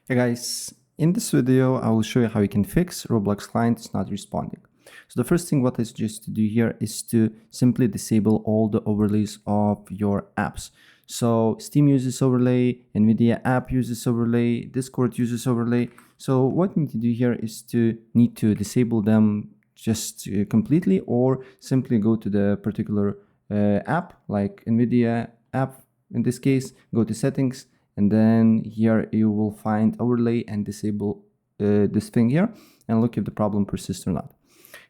Hey guys, in this video I will show you how you can fix Roblox client is not responding. So the first thing what I suggest to do here is to simply disable all the overlays of your apps. So Steam uses overlay, Nvidia app uses overlay, Discord uses overlay. So what you need to do here is to disable them just completely, or simply go to the particular app like Nvidia app. In this case, go to settings, and then here you will find overlay and disable this thing here and look if the problem persists or not.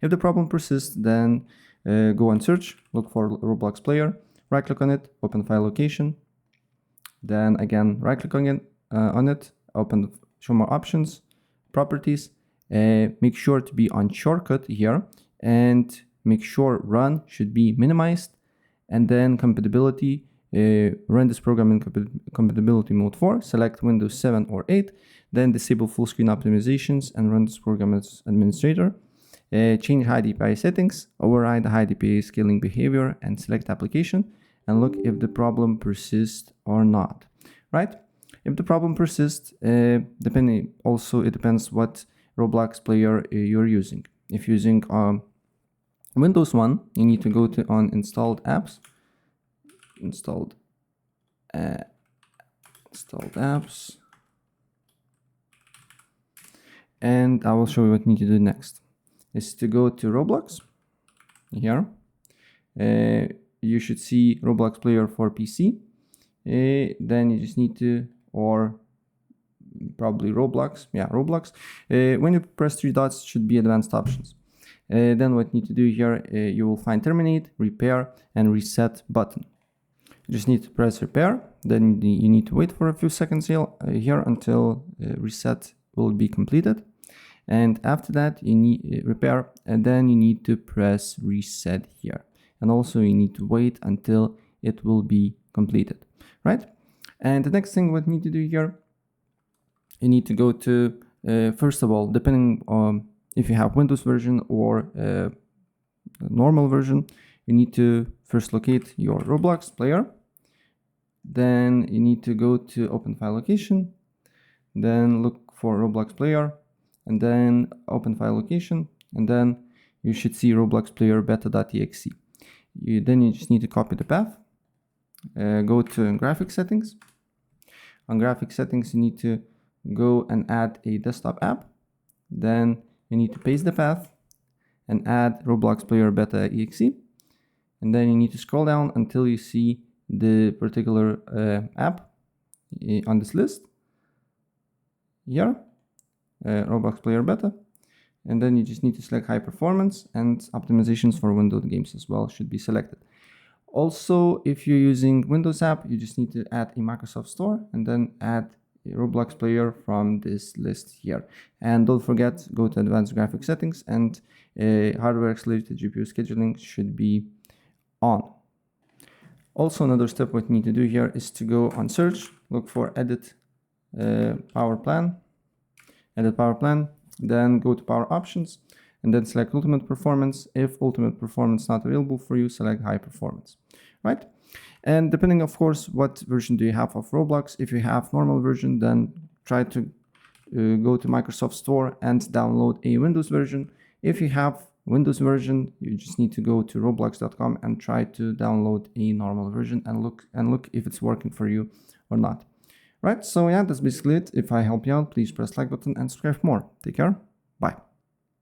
If the problem persists, then go and search, look for Roblox player, right click on it, open file location, then again right click on it, open show more options, properties, make sure to be on shortcut here, and make sure run should be minimized, and then compatibility, run this program in compatibility mode 4, select Windows 7 or 8, then disable full screen optimizations and run this program as administrator. Change high DPI settings, override the high DPI scaling behavior, and select application, and look if the problem persists or not, right? If the problem persists, it depends what Roblox player you're using. If you're using Windows 1, you need to go to on installed apps, installed apps, and I will show you what you need to do next. Is to go to Roblox here. You should see Roblox player for PC. Then you just need to, or probably Roblox, Roblox. When you press three dots, it should be advanced options. Then what you need to do here, you will find terminate, repair, and reset button. You just need to press repair, then you need to wait for a few seconds here until reset will be completed. And after that, you need repair, and then you need to press reset here. And also you need to wait until it will be completed, right? And the next thing what you need to do here, you need to go to, first of all, depending on if you have Windows version or normal version, you need to first locate your Roblox player. Then you need to go to open file location, then look for Roblox player, and then open file location, and then you should see Roblox player beta.exe. Then you just need to copy the path, go to graphic settings. On graphic settings, you need to go and add a desktop app. Then you need to paste the path and add Roblox player beta.exe. And then you need to scroll down until you see the particular app on this list here, Roblox player beta. And then you just need to select high performance, and optimizations for Windows games as well should be selected. Also, if you're using Windows app, you just need to add a Microsoft Store and then add a Roblox player from this list here. And don't forget, go to advanced graphic settings, and hardware accelerated GPU scheduling should be on. Also, another step what you need to do here is to go on search, look for edit power plan, then go to power options, and then select ultimate performance. If ultimate performance not available for you, select high performance, right? And depending, of course, what version do you have of Roblox. If you have normal version, then try to go to Microsoft Store and download a Windows version. If you have Windows version, you just need to go to roblox.com and try to download a normal version and look if it's working for you or not. Right, so yeah, that's basically it. If I help you out, please press like button and subscribe for more. Take care. Bye.